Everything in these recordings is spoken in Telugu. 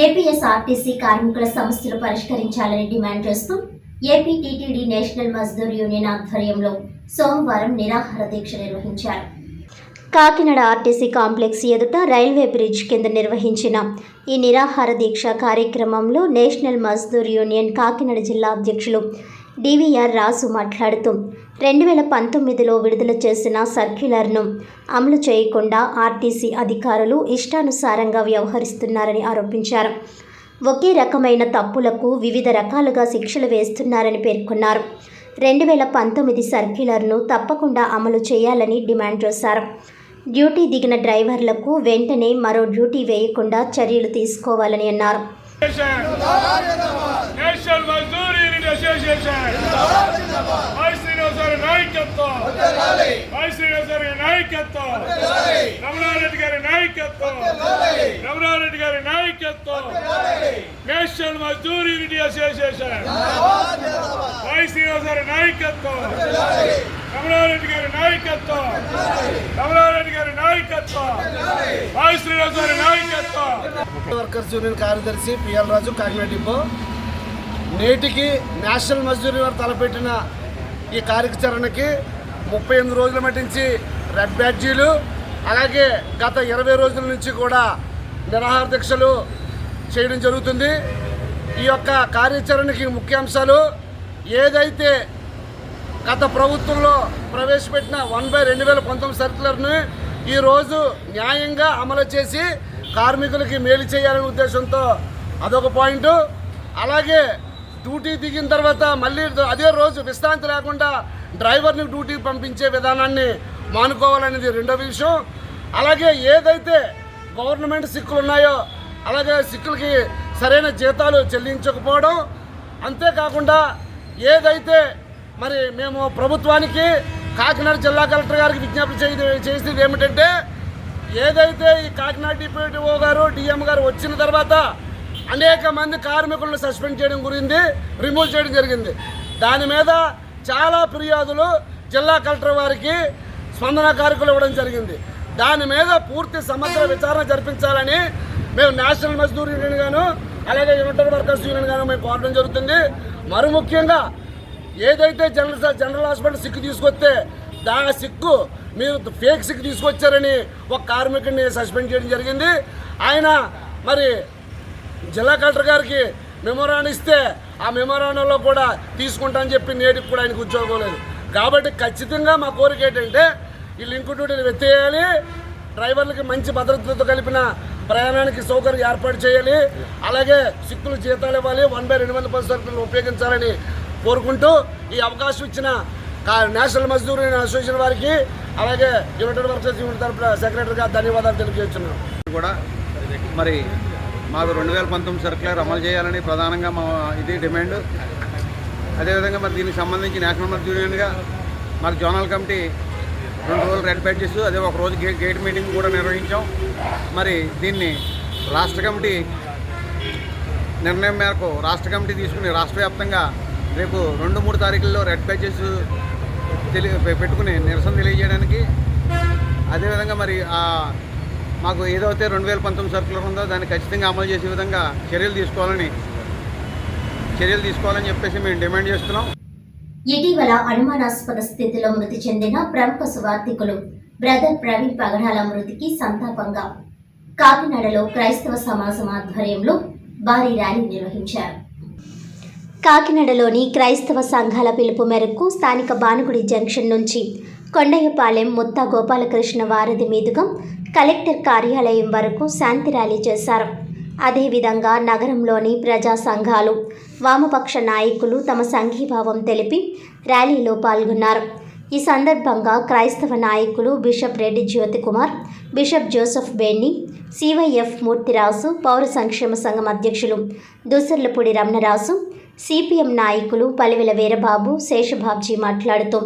ఏపీఎస్ఆర్టీసీ కార్మికుల సమస్యలు పరిష్కరించాలని డిమాండ్ చేస్తూ AP TTD national Mazdoor union ఆధ్వర్యంలో సోమవారం నిరాహార దీక్ష నిర్వహించారు. కాకినాడ ఆర్టీసీ కాంప్లెక్స్ ఎదుట రైల్వే బ్రిడ్జ్ కింద నిర్వహించిన ఈ నిరాహార దీక్ష కార్యక్రమంలో నేషనల్ మజ్దూర్ యూనియన్ కాకినాడ జిల్లా అధ్యక్షులు డివిఆర్ రాజు మాట్లాడుతూ 2019లో విడుదల చేసిన సర్క్యులర్ను అమలు చేయకుండా ఆర్టీసీ అధికారులు ఇష్టానుసారంగా వ్యవహరిస్తున్నారని ఆరోపించారు. ఒకే రకమైన తప్పులకు వివిధ రకాలుగా శిక్షలు వేస్తున్నారని పేర్కొన్నారు. 2019 సర్క్యులర్ను తప్పకుండా అమలు చేయాలని డిమాండ్ చేశారు. డ్యూటీ దిగిన డ్రైవర్లకు వెంటనే మరో డ్యూటీ వేయకుండా చర్యలు తీసుకోవాలని అన్నారు. నేషనల్ మజ్దూర్ యూనిటీ అసోసియేషన్ నాయకత్వం, రమణారెడ్డి గారి నాయకత్వం, రమణారెడ్డి గారి నాయకత్వం, వాయు శ్రీనివాస్ గారి నాయకత్వం. వర్కర్స్ యూనియన్ కార్యదర్శి పిఎల్ రాజు, కాకినాడ డిపో. నేటికి నేషనల్ మజ్దూర్ వారు తలపెట్టిన ఈ కార్యాచరణకి 38 రోజుల మట్టించి రెడ్ బ్యాడ్జీలు, అలాగే గత 20 రోజుల నుంచి కూడా నిరాహార దీక్షలు చేయడం జరుగుతుంది. ఈ యొక్క కార్యాచరణకి ముఖ్యాంశాలు ఏదైతే గత ప్రభుత్వంలో ప్రవేశపెట్టిన 1/2019 సర్క్యులర్ని ఈరోజు న్యాయంగా అమలు చేసి కార్మికులకి మేలు చేయాలనే ఉద్దేశంతో అదొక పాయింట్. అలాగే డ్యూటీ దిగిన తర్వాత మళ్ళీ అదే రోజు విశ్రాంతి లేకుండా డ్రైవర్ని డ్యూటీకి పంపించే విధానాన్ని మానుకోవాలనేది రెండవ విషయం. అలాగే ఏదైతే గవర్నమెంట్ సిక్కులు ఉన్నాయో అలాగే సిక్కులకి సరైన జీతాలు చెల్లించకపోవడం, అంతేకాకుండా ఏదైతే మరి మేము ప్రభుత్వానికి కాకినాడ జిల్లా కలెక్టర్ గారికి విజ్ఞప్తి చేసేది ఏమిటంటే, ఏదైతే ఈ కాకినాడ డిప్యూటీఓ గారు డిఎం గారు వచ్చిన తర్వాత అనేక మంది కార్మికులను సస్పెండ్ చేయడం గురించి రిమూవ్ చేయడం జరిగింది. దాని మీద చాలా ఫిర్యాదులు జిల్లా కలెక్టర్ వారికి స్పందన కార్యక్రమాలు ఇవ్వడం జరిగింది. దాని మీద పూర్తి సమగ్ర విచారణ జరిపించాలని మేము నేషనల్ మజ్దూర్ యూనియన్ గాను అలాగే యునైటెడ్ వర్కర్స్ యూనియన్ గాను మేము కోరడం జరుగుతుంది. మరి ముఖ్యంగా ఏదైతే జనరల్ హాస్పిటల్ సిక్కు తీసుకొస్తే దాని సిక్కు మీరు ఫేక్ సిక్కు తీసుకొచ్చారని ఒక కార్మికుడిని సస్పెండ్ చేయడం జరిగింది. ఆయన మరి జిల్లా కలెక్టర్ గారికి మెమోరాండం ఇస్తే ఆ మెమోరాండంలో కూడా తీసుకుంటానని చెప్పి నేటికి కూడా ఆయనకు ఉద్యోగం లేదు. కాబట్టి ఖచ్చితంగా మా కోరిక ఏంటంటే ఈ లింక్ డ్యూటీని ఎత్తేయాలి, డ్రైవర్లకి మంచి భద్రతతో కలిపిన ప్రయాణానికి సౌకర్యం ఏర్పాటు చేయాలి, అలాగే సిక్కులు జీతాలు ఇవ్వాలి, 1/2019 సర్కులను ఉపయోగించాలని కోరుకుంటూ ఈ అవకాశం ఇచ్చిన నేషనల్ మజ్దూర్ అసోసియేషన్ వారికి అలాగే యునైటెడ్ వర్కర్స్ యూనియన్ తరఫున సెక్రటరీగా ధన్యవాదాలు తెలియజేస్తున్నాం. కూడా మరి మాకు 2019 సర్క్యులర్ అమలు చేయాలని ప్రధానంగా మా ఇది డిమాండ్. అదేవిధంగా మరి దీనికి సంబంధించి నేషనల్ మజ్దూర్ యూనియన్గా మాకు జోనల్ కమిటీ 2 రోజులు రెడ్ బ్యాడ్జెస్, అదే ఒక రోజు గేట్ మీటింగ్ కూడా నిర్వహించాం. మరి దీన్ని రాష్ట్ర కమిటీ నిర్ణయం మేరకు రాష్ట్ర కమిటీ తీసుకుని రాష్ట్ర వ్యాప్తంగా రేపు 2-3 తారీఖుల్లో రెడ్ బ్యాడ్జెస్ పెట్టుకుని నిరసన తెలియజేయడానికి, అదేవిధంగా మరి మాకు ఏదైతే 2019 సర్క్యులర్ ఉందో దాన్ని ఖచ్చితంగా అమలు చేసే విధంగా చర్యలు తీసుకోవాలని చెప్పేసి మేము డిమాండ్ చేస్తున్నాం. ఇటీవల అనుమానాస్పద స్థితిలో మృతి చెందిన ప్రముఖ సువార్థికులు బ్రదర్ ప్రవీణ్ పగడాల మృతికి సంతాపంగా కాకినాడలో క్రైస్తవ సమాజం ఆధ్వర్యంలో భారీ ర్యాలీ నిర్వహించారు. కాకినాడలోని క్రైస్తవ సంఘాల పిలుపు మేరకు స్థానిక బానుగుడి జంక్షన్ నుంచి కొండయ్యపాలెం ముత్తా గోపాలకృష్ణ వారధి మీదుగా కలెక్టర్ కార్యాలయం వరకు శాంతి ర్యాలీ చేశారు. అదేవిధంగా నగరంలోని ప్రజా సంఘాలు, వామపక్ష నాయకులు తమ సంఘీభావం తెలిపి ర్యాలీలో పాల్గొన్నారు. ఈ సందర్భంగా క్రైస్తవ నాయకులు bishop Reddy Jyothikumar, bishop Joseph Benny, CYF Murthiraju, పౌర సంక్షేమ సంఘం అధ్యక్షులు దూసర్లపూడి రమణరాజు, సిపిఎం నాయకులు పలివెల వీరబాబు, శేషబాబ్జీ మాట్లాడుతూ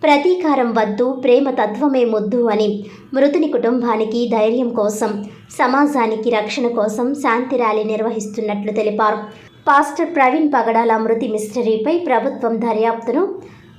ప్రతీకారం వద్దు, ప్రేమ తత్వమే ముద్దు అని మృతుని కుటుంబానికి ధైర్యం కోసం, సమాజానికి రక్షణ కోసం శాంతి ర్యాలీ నిర్వహిస్తున్నట్లు తెలిపారు. పాస్టర్ ప్రవీణ్ పగడాల మృతి మిస్టరీపై ప్రభుత్వం దర్యాప్తును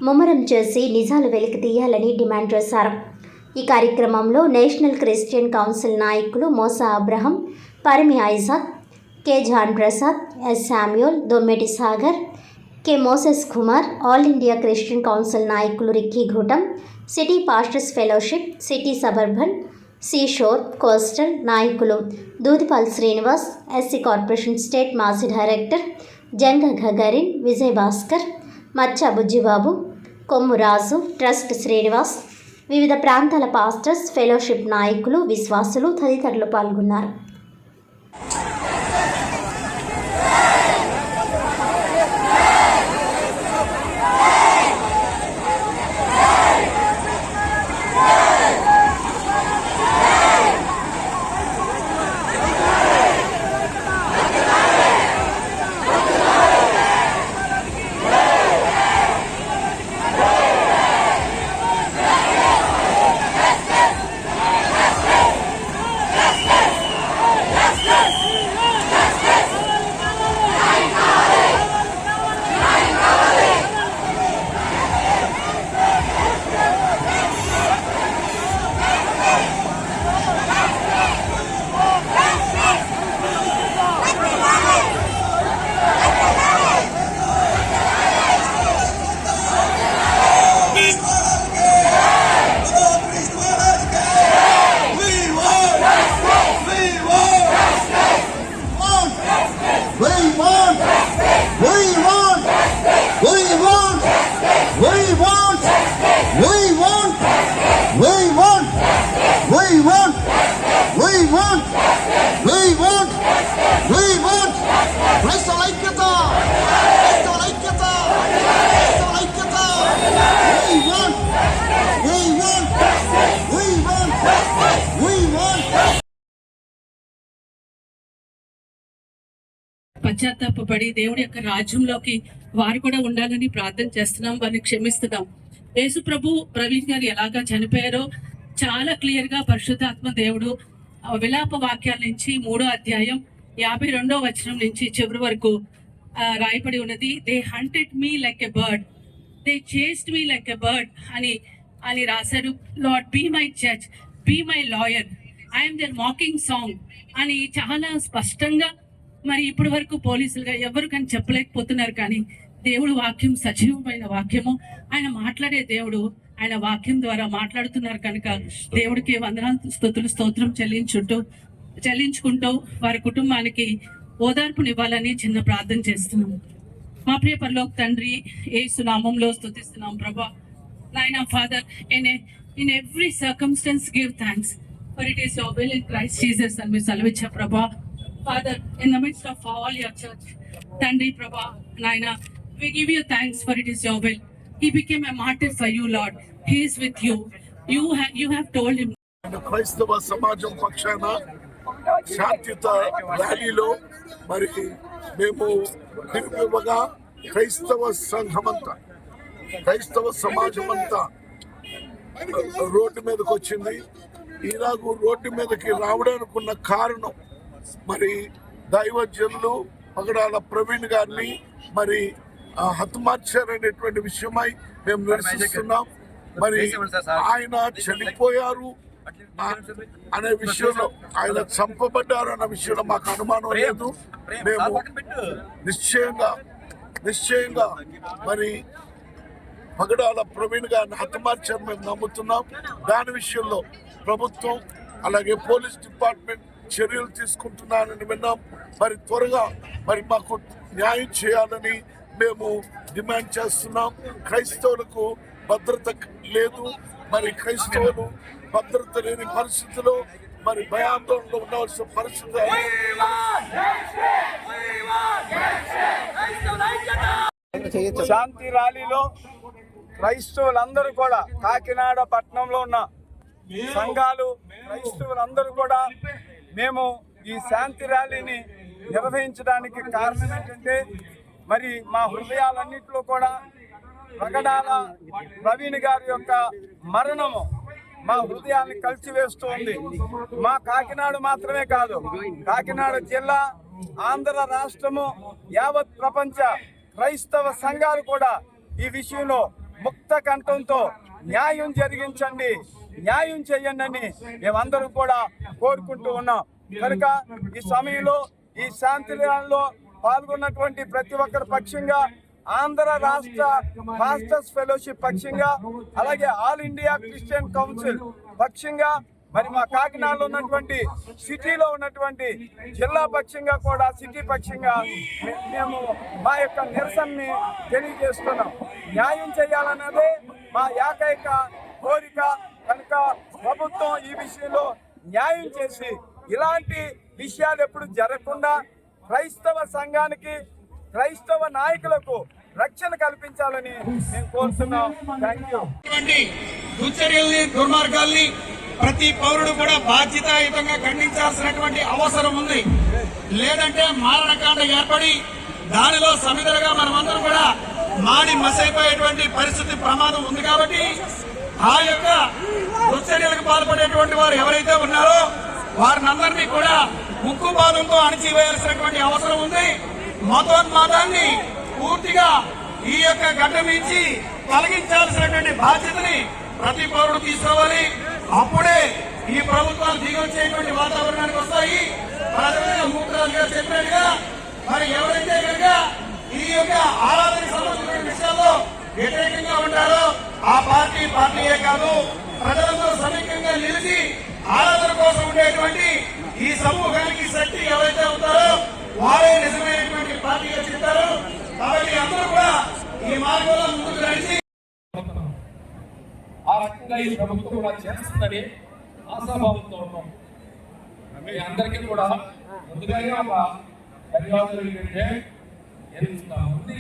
ముమ్మరం చేసి నిజాలు వెలికి తీయాలని డిమాండ్ చేశారు. ఈ కార్యక్రమంలో నేషనల్ క్రిస్టియన్ కౌన్సిల్ నాయకులు Mosa Abraham, Parimi Isaac, K John Prasad, S Samuel, Dommeti Sagar, K Moses Kumar, All India Christian Council నాయకులు Ricky Ghutam, city pastors fellowship, city suburban, seashore, coastal నాయకులు Dudipal Srinivas, SC corporation state మాజీ డైరెక్టర్ జంగ గగరిన్, విజయ్ భాస్కర్, మచ్చ బుజ్జిబాబు, కొమ్ము రాజు, ట్రస్ట్ శ్రీనివాస్, వివిధ ప్రాంతాల పాస్టర్స్, ఫెలోషిప్ నాయకులు, విశ్వాసులు తదితరులు పాల్గొన్నారు. పశ్చాత్తాపడి దేవుడి యొక్క రాజ్యంలోకి వారు కూడా ఉండాలని ప్రార్థన చేస్తున్నాం. వారిని క్షమిస్తున్నాం. యేసు ప్రభు ప్రవీణ్ గారు ఎలాగా చనిపోయారో చాలా క్లియర్ గా పరిశుద్ధాత్మ దేవుడు విలాప వాక్యాల నుంచి 3వ అధ్యాయం 52వ వచనం నుంచి చివరి వరకు రాయబడి ఉన్నది. They hunted me like a bird, they chased me like a bird అని రాశారు. Lord be my judge, be my lawyer, I'm their mocking song అని చాలా స్పష్టంగా మరి ఇప్పటి వరకు పోలీసులుగా ఎవరు కానీ చెప్పలేకపోతున్నారు. కానీ దేవుడు వాక్యం సజీవమైన వాక్యము, ఆయన మాట్లాడే దేవుడు, ఆయన వాక్యం ద్వారా మాట్లాడుతున్నారు కనుక దేవుడికి వందనాలు స్తుతులు స్తోత్రం చెల్లించుకుంటూ వారి కుటుంబానికి ఓదార్పునివ్వాలని చిన్న ప్రార్థన చేస్తున్నాం. మా ప్రియ పరలోక తండ్రి, యేసు నామంలో స్తుతిస్తున్నాం ప్రభా. నాయనా father, in every circumstance give thanks, for it is your will in Christ Jesus అని మీరు సెలవిచ్చా ప్రభా. Father, in the midst of all your church, Tandri Prabha, Naina, we give you thanks for it is your will. He became a martyr for you, Lord. He is with you. You have told him. క్రైస్తవ సమాజం పక్షాన శాంతియుత ర్యాలీలో మరి మేము తిరుగుగా క్రైస్తవ సంఘమంతా, క్రైస్తవ సమాజం అంతా రోడ్డు మీదకి వచ్చింది. ఈలాగూ రోడ్డు మీదకి రావడానికి ఉన్న కారణం మరి దైవజనులు పగడాల ప్రవీణ్ గారిని మరి హతమార్చారనేటువంటి విషయమై మేము నిరసిస్తున్నాం. మరి ఆయన చనిపోయారు అనే విషయంలో, ఆయన చంపబడ్డారు అన్న విషయంలో మాకు అనుమానం లేదు. మేము నిశ్చయంగా మరి పగడాల ప్రవీణ్ గారిని హతమార్చారు మేము నమ్ముతున్నాం. దాని విషయంలో ప్రభుత్వం అలాగే పోలీస్ డిపార్ట్మెంట్ చర్యలు తీసుకుంటున్నారని విన్నాం. మరి త్వరగా మరి మాకు న్యాయం చేయాలని మేము డిమాండ్ చేస్తున్నాం. క్రైస్తవులకు భద్రత లేదు. మరి క్రైస్తవులు భద్రత లేని పరిస్థితిలో మరి భయాందోళనలో ఉండవలసిన పరిస్థితి. శాంతి ర్యాలీలో క్రైస్తవులందరూ కూడా, కాకినాడ పట్టణంలో ఉన్న సంఘాలు క్రైస్తవులందరూ కూడా మేము ఈ శాంతి ర్యాలీని నిర్వహించడానికి కారణం ఏంటంటే, మరి మా హృదయాలన్నింటిలో కూడా ప్రగడాల ప్రవీణ్ గారి యొక్క మరణము మా హృదయాన్ని కలిసివేస్తూ ఉంది. మా కాకినాడ మాత్రమే కాదు, కాకినాడ జిల్లా, ఆంధ్ర రాష్ట్రము, యావత్ ప్రపంచ క్రైస్తవ సంఘాలు కూడా ఈ విషయంలో ముక్త కంఠంతో న్యాయం జరిగించండి, న్యాయం చేయండి అని మేమందరం కూడా కోరుకుంటూ ఉన్నాం. కనుక ఈ సమయంలో ఈ శాంతి ర్యాలీలో పాల్గొన్నటువంటి ప్రతి ఒక్కరి పక్షంగా, ఆంధ్ర రాష్ట్ర మాస్టర్స్ ఫెలోషిప్ పక్షంగా, అలాగే ఆల్ ఇండియా క్రిస్టియన్ కౌన్సిల్ పక్షంగా, మరి మా కాకినాడలో ఉన్నటువంటి సిటీలో ఉన్నటువంటి జిల్లా పక్షంగా కూడా, సిటీ పక్షంగా మేము మా యొక్క నిరసనని తెలియజేస్తున్నాం. న్యాయం చేయాలన్నదే మా ఏకైక కోరిక. కనుక ప్రభుత్వం ఈ విషయంలో న్యాయం చేసి ఇలాంటి విషయాలు ఎప్పుడు జరగకుండా క్రైస్తవ సంఘానికి, క్రైస్తవ నాయకులకు రక్షణ కల్పించాలని మేము కోరుతున్నాం. Thank you. దుశ్చర్యల్ని, దుర్మార్గాల్ని ప్రతి పౌరుడు కూడా బాధ్యతాయుతంగా ఖండించాల్సినటువంటి అవసరం ఉంది. లేదంటే మారణకాండ ఏర్పడి దానిలో సమిధలుగా మనమందరం కూడా మాడి మసైపోయేటువంటి పరిస్థితి ప్రమాదం ఉంది. కాబట్టి ఆ యొక్క దుశ్చర్యలకు పాల్పడేటువంటి వారు ఎవరైతే ఉన్నారో వారినందరినీ కూడా ముక్కుపాదంతో అణిచివేయాల్సినటువంటి అవసరం ఉంది. మతోన్మాదాన్ని పూర్తిగా ఈ యొక్క గడ్డ నుంచి తొలగించాల్సినటువంటి బాధ్యతని ప్రతి పౌరుడు తీసుకోవాలి. అప్పుడే ఈ ప్రభుత్వాలు దిగొచ్చేటువంటి వాతావరణానికి వస్తాయి. ప్రజలుగా మూర్తిరాజు గారు చెప్పినట్టుగా మరి ఎవరైతే కనుక ఈ యొక్క ఆరాధనకు సంబంధించిన విషయాల్లో వ్యతిరేకంగా ఉంటారో ఆ పార్టీయే కాదు, ప్రజలతో సమీకంగా నిలిచి ఆరాధన కోసం ఉండేటువంటి ఈ సమూహానికి శక్తి ఎవరైతే ఉంటారో వారే నిజమైనటువంటి పార్టీగా చెప్తారు. కాబట్టి అందరూ కూడా ఈ మార్గంలో ముందుకు నడిచి ఆ రకంగా ఈ ప్రభుత్వం కూడా చేస్తుందని ఆశాభావంతో ఉన్నాం. మీ అందరికీ కూడా ముందుగానే ఒక ధన్యవాదాలు. ఏంటంటే ఎంతమంది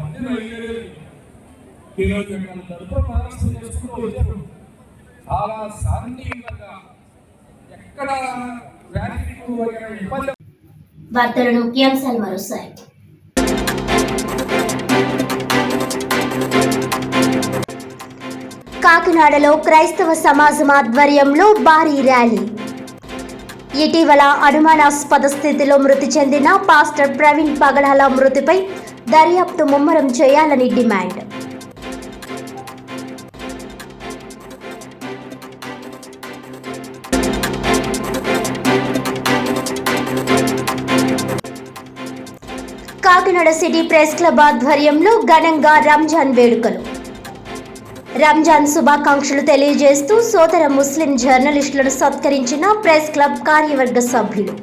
మందిలో ఈరోజు ప్రదర్శన చేసుకుంటూ వచ్చారు. చాలా శాంతియుతంగా ఎక్కడ ఇబ్బంది. వార్తలను ముఖ్యాంశాలు మరోసారి. కాకినాడలో క్రైస్తవ సమాజం ఆధ్వర్యంలో భారీ ర్యాలీ. ఇటీవల అనుమానాస్పద స్థితిలో మృతి చెందిన పాస్టర్ ప్రవీణ్ పగడాల మృతిపై దర్యాప్తు ముమ్మరం చేయాలని demand. Kakinada city press club ఆధ్వర్యంలో ఘనంగా రంజాన్ వేడుకలు. రంజాన్ శుభాకాంక్షలు తెలియజేస్తూ సోదర ముస్లిం జర్నలిస్టులను సత్కరించిన ప్రెస్ క్లబ్ కార్యవర్గ సభ్యులు.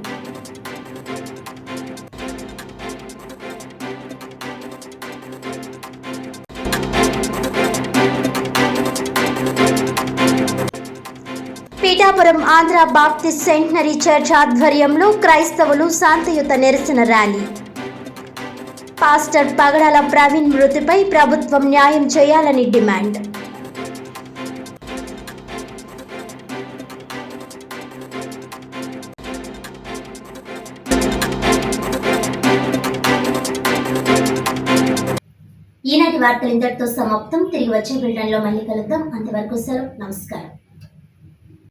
Pithapuram Andhra Baptist centenary church ఆధ్వర్యంలో క్రైస్తవులు శాంతియుత నిరసన ర్యాలీ. పాస్టర్ పగడాల ప్రవీణ్ మృతిపై ప్రభుత్వం న్యాయం చేయాలని డిమాండ్. ఈనాటి వార్తలు ఇంతటితో సమాప్తం. తిరిగి వచ్చే బిల్డన్లో మళ్ళీ కలుద్దాం. అంతవరకు సెలవు. నమస్కారం.